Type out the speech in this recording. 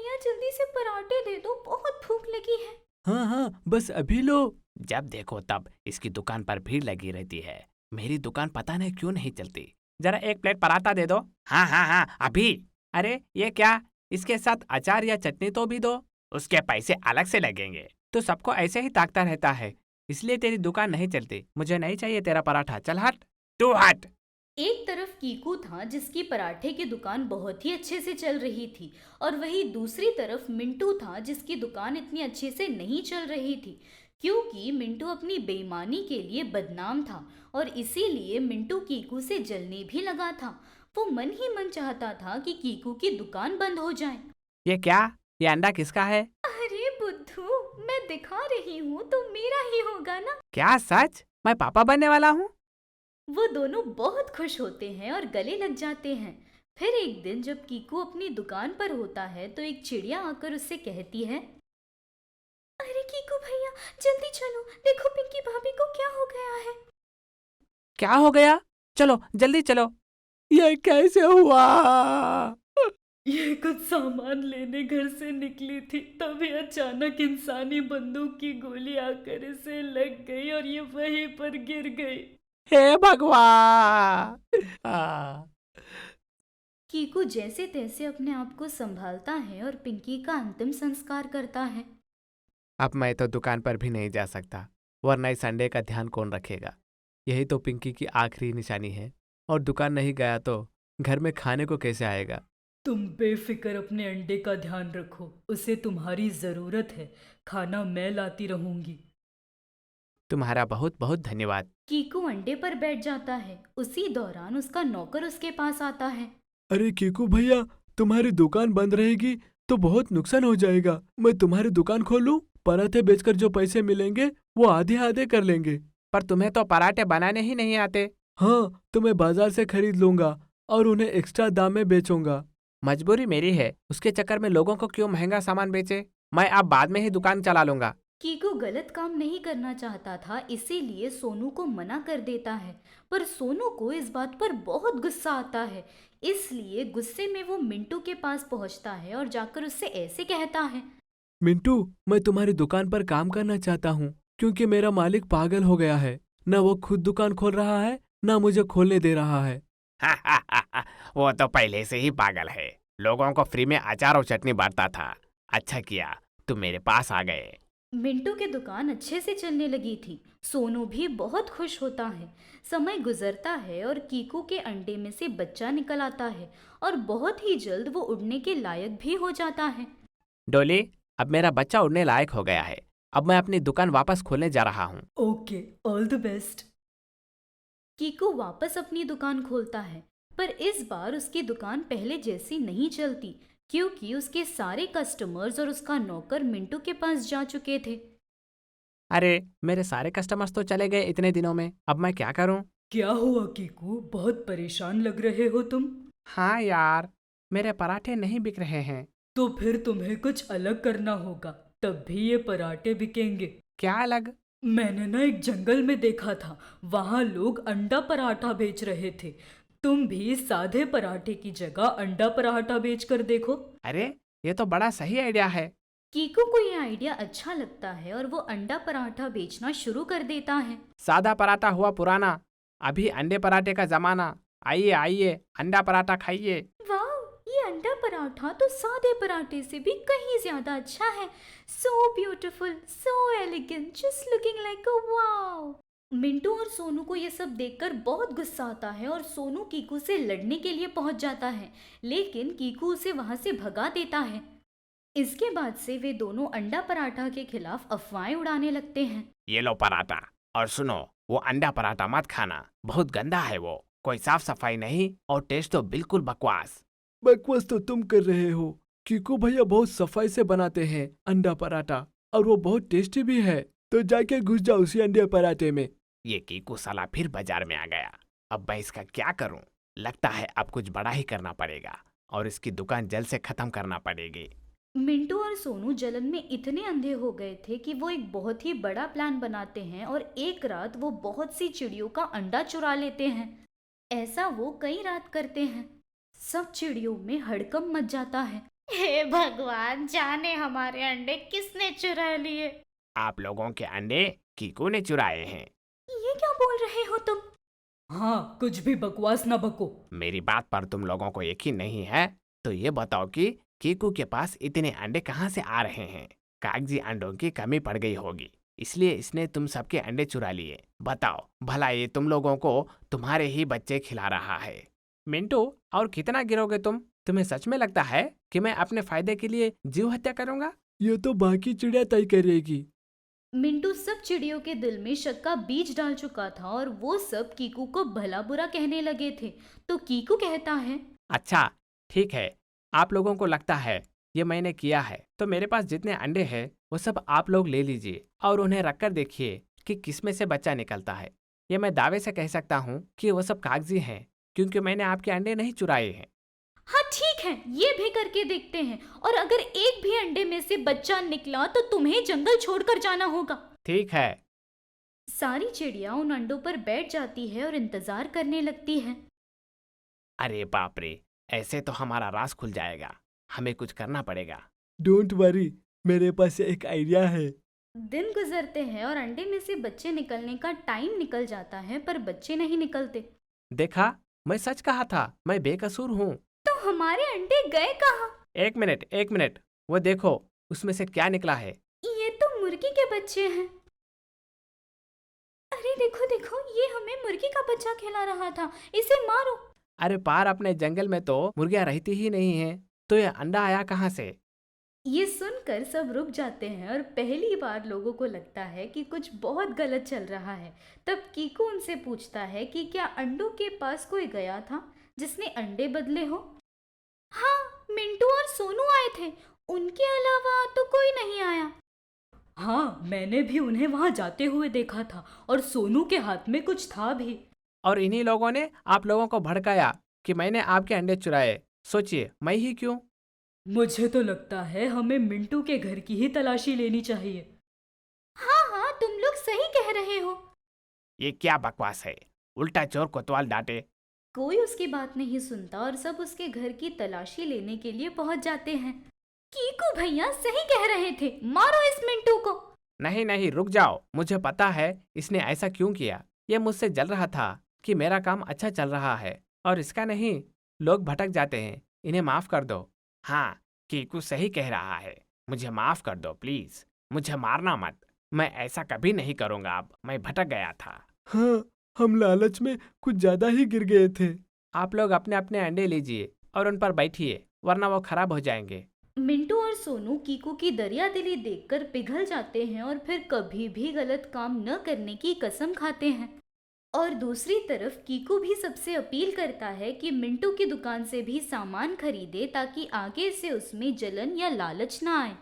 भैया जल्दी से पराठे दे दो, बहुत भूख लगी है। हाँ हाँ, बस अभी लो। जब देखो तब इसकी दुकान पर भीड़ लगी रहती है। मेरी दुकान पता नहीं क्यों नहीं चलती। जरा एक प्लेट पराठा दे दो। हाँ हाँ हाँ, अभी। अरे ये क्या, इसके साथ अचार या चटनी तो भी दो। उसके पैसे अलग से लगेंगे। तो सबको ऐसे ही ताकता रहता है, इसलिए तेरी दुकान नहीं चलती। मुझे नहीं चाहिए तेरा पराठा, चल हट। तू हट। एक तरफ कीकू था जिसकी पराठे की दुकान बहुत ही अच्छे से चल रही थी, और वहीं दूसरी तरफ मिंटू था जिसकी दुकान इतनी अच्छे से नहीं चल रही थी, क्योंकि मिंटू अपनी बेईमानी के लिए बदनाम था। और इसीलिए मिंटू कीकू से जलने भी लगा था। वो मन ही मन चाहता था कि कीकू की दुकान बंद हो जाए। ये क्या, ये अंडा किसका है? अरे बुद्धू, मैं दिखा रही हूँ तो मेरा ही होगा ना। क्या सच? मैं पापा बनने वाला हूँ? वो दोनों बहुत खुश होते हैं और गले लग जाते हैं। फिर एक दिन जब कीकू अपनी दुकान पर होता है तो एक चिड़िया आकर उससे कहती है, अरे कीकू भैया जल्दी चलो, देखो पिंकी भाभी को क्या हो गया है। क्या हो गया? चलो जल्दी चलो। ये कैसे हुआ? ये कुछ सामान लेने घर से निकली थी, तभी अचानक इंसानी बंदूक की गोली आकर इसे लग गई और ये वहीं पर गिर गई। हे भगवान! कीकू जैसे तैसे अपने आप को संभालता है और पिंकी का अंतिम संस्कार करता है। अब मैं तो दुकान पर भी नहीं जा सकता, वरना इस अंडे का ध्यान कौन रखेगा। यही तो पिंकी की आखिरी निशानी है, और दुकान नहीं गया तो घर में खाने को कैसे आएगा। तुम बेफिक्र अपने अंडे का ध्यान रखो, उसे तुम्हारी जरूरत है। खाना मैं लाती रहूंगी। तुम्हारा बहुत बहुत धन्यवाद। कीकू अंडे पर बैठ जाता है। उसी दौरान उसका नौकर उसके पास आता है। अरे कीकू भैया, तुम्हारी दुकान बंद रहेगी तो बहुत नुकसान हो जाएगा। मैं तुम्हारी दुकान खोलूं? पराठे बेचकर जो पैसे मिलेंगे वो आधे आधे कर लेंगे। पर तुम्हें तो पराठे बनाने ही नहीं आते। हाँ, तो मैं बाजार से खरीद लूंगा और उन्हें एक्स्ट्रा दाम में बेचूंगा। मजबूरी मेरी है, उसके चक्कर में लोगों को क्यों महंगा सामान बेचे। मैं अब बाद में ही दुकान चला लूंगा। कीकू गलत काम नहीं करना चाहता था, इसीलिए सोनू को मना कर देता है। पर सोनू को इस बात पर बहुत गुस्सा आता है, इसलिए गुस्से में वो मिंटू के पास पहुंचता है और जाकर उससे ऐसे कहता है, मिंटू, मैं तुम्हारी दुकान पर काम करना चाहता हूँ, क्योंकि मेरा मालिक पागल हो गया है। न वो खुद दुकान खोल रहा है, न मुझे खोलने दे रहा है। वो तो पहले से ही पागल है। लोगों को फ्री में अचार और चटनी बांटता था। अच्छा किया तुम मेरे पास आ गए। मिंटू की दुकान अच्छे से चलने लगी थी। सोनू भी बहुत खुश होता है। समय गुजरता है और कीकू के अंडे में से बच्चा निकल आता है, और बहुत ही जल्द वो उड़ने के लायक भी हो जाता है। डोली, अब मेरा बच्चा उड़ने लायक हो गया है। अब मैं अपनी दुकान वापस खोलने जा रहा हूँ। Okay, all the best. Kiku वापस अपनी दुकान खोलता है, पर इस बार उसकी दुकान पहले जैसी नहीं चलती, क्योंकि उसके सारे कस्टमर्स और उसका नौकर मिंटू के पास जा चुके थे। अरे मेरे सारे कस्टमर्स तो चले गए इतने दिनों में, अब मैं क्या करूँ? क्या हुआ कीकू, बहुत परेशान लग रहे हो तुम। हाँ यार, मेरे पराठे नहीं बिक रहे हैं। तो फिर तुम्हें कुछ अलग करना होगा, तब भी ये पराठे बिकेंगे। क्या अलग? मैंने ना एक जंगल में देखा था, वहां लोग अंडा पराठा बेच रहे थे। तुम भी सादे पराठे की जगह अंडा पराठा बेच कर देखो। अरे ये तो बड़ा सही आइडिया है। कीकू को यह आइडिया अच्छा लगता है और वो अंडा पराठा बेचना शुरू कर देता है। सादा पराठा हुआ पुराना, अभी अंडे पराठे का जमाना। आइए आइए, अंडा पराठा खाइए। वाह, ये अंडा पराठा तो सादे पराठे से भी कहीं ज्यादा अच्छा है। So beautiful, so elegant, just looking like a wow. Mintu और सोनू को ये सब देखकर बहुत गुस्सा आता है और सोनू कीकू से लड़ने के लिए पहुंच जाता है, लेकिन कीकू उसे वहां से भगा देता है। इसके बाद से वे दोनों अंडा पराठा के खिलाफ अफवाहें उड़ाने लगते हैं। ये लो पराठा, और सुनो, वो अंडा पराठा मत खाना, बहुत गंदा है वो। कोई साफ सफाई नहीं और टेस्ट तो बिल्कुल बकवास। बकवास तो तुम कर रहे हो। कीकू भैया बहुत सफाई से बनाते हैं अंडा पराठा, और वो बहुत टेस्टी भी है। तो जाके घुस जाओ उसी अंडे पराठे में। ये कीकू साला फिर बाजार में आ गया। अब मैं इसका क्या करूं? लगता है अब कुछ बड़ा ही करना पड़ेगा और इसकी दुकान जल्द से खत्म करना पड़ेगी। मिंटू और सोनू जलन में इतने अंधे हो गए थे कि वो एक बहुत ही बड़ा प्लान बनाते हैं और एक रात वो बहुत सी चिड़ियों का अंडा चुरा लेते हैं। ऐसा वो कई रात करते हैं। सब चिड़ियों में हड़कंप मच जाता है। हे भगवान, जाने हमारे अंडे किसने चुरा लिए। आप लोगों के अंडे कीकू ने चुराए हैं। ये क्या बोल रहे हो तुम? हाँ, कुछ भी बकवास ना बको। मेरी बात पर तुम लोगों को यकीन नहीं है तो ये बताओ कि कीकू के पास इतने अंडे कहाँ से आ रहे हैं? कागजी अंडों की कमी पड़ गई होगी, इसलिए इसने तुम सबके अंडे चुरा लिए। बताओ भला ये तुम लोगों को तुम्हारे ही बच्चे खिला रहा है। मिंटू, और कितना गिरोगे तुम? तुम्हें सच में लगता है कि मैं अपने फायदे के लिए जीव हत्या करूंगा? ये तो बाकी चिड़िया तय करेगी। मिंटू सब चिड़ियों के दिल में शक का बीज डाल चुका था और वो सब कीकू को भला बुरा कहने लगे थे। तो कीकू कहता है, अच्छा ठीक है, आप लोगों को लगता है ये मैंने किया है तो मेरे पास जितने अंडे हैं वो सब आप लोग ले लीजिए और उन्हें रखकर देखिए कि किसमें से बच्चा निकलता है। ये मैं दावे से कह सकता हूँ कि वो सब कागजी हैं क्योंकि मैंने आपके अंडे नहीं चुराए हैं। हाँ ठीक है, ये भी करके देखते हैं, और अगर एक भी अंडे में से बच्चा निकला तो तुम्हें जंगल छोड़कर जाना होगा। ठीक है। सारी चिड़िया उन अंडों पर बैठ जाती है और इंतजार करने लगती है। अरे बाप रे, ऐसे तो हमारा राज खुल जाएगा, हमें कुछ करना पड़ेगा। डोंट वरी, मेरे पास एक आइडिया है। दिन गुजरते हैं और अंडे में से बच्चे निकलने का टाइम निकल जाता है, पर बच्चे नहीं निकलते। देखा, मैं सच कहा था, मैं बेकसूर हूँ। तो हमारे अंडे गए कहाँ? एक मिनट, वो देखो उसमें से क्या निकला है। ये तो मुर्गी के बच्चे हैं। अरे देखो देखो, ये हमें मुर्गी का बच्चा खिला रहा था, इसे मारो। अरे पार अपने जंगल में तो मुर्गियाँ रहती ही नहीं है, तो ये अंडा आया कहाँ से? ये सुनकर सब रुक जाते हैं और पहली बार लोगों को लगता है कि कुछ बहुत गलत चल रहा है। तब कीकू उनसे पूछता है कि क्या अंडों के पास कोई गया था जिसने अंडे बदले हो? हाँ, मिंटू और सोनू आए थे, उनके अलावा तो कोई नहीं आया। हाँ, मैंने भी उन्हें वहां जाते हुए देखा था और सोनू के हाथ में कुछ था भी। और इन्हीं लोगों ने आप लोगों को भड़काया कि मैंने आपके अंडे चुराए। सोचिए, मैं ही क्यों? मुझे तो लगता है हमें मिंटू के घर की ही तलाशी लेनी चाहिए। हाँ हाँ, तुम लोग सही कह रहे हो। ये क्या बकवास है? उल्टा चोर कोतवाल डांटे। कोई उसकी बात नहीं सुनता और सब उसके घर की तलाशी लेने के लिए पहुंच जाते हैं। कीकू भैया सही कह रहे थे, मारो इस मिंटू को। नहीं, रुक जाओ, मुझे पता है इसने ऐसा क्यों किया। ये मुझसे जल रहा था कि मेरा काम अच्छा चल रहा है और इसका नहीं। लोग भटक जाते हैं, इन्हें माफ कर दो। हाँ, कीकू सही कह रहा है, मुझे माफ कर दो प्लीज, मुझे मारना मत। मैं ऐसा कभी नहीं करूँगा, अब मैं भटक गया था। हाँ, हम लालच में कुछ ज्यादा ही गिर गए थे। आप लोग अपने अपने अंडे लीजिए और उन पर बैठिए, वरना वो खराब हो जाएंगे। मिंटू और सोनू कीकू की दरियादिली देखकर पिघल जाते हैं और फिर कभी भी गलत काम न करने की कसम खाते हैं। और दूसरी तरफ कीकू भी सबसे अपील करता है कि मिंटू की दुकान से भी सामान खरीदे ताकि आगे से उसमें जलन या लालच ना आए।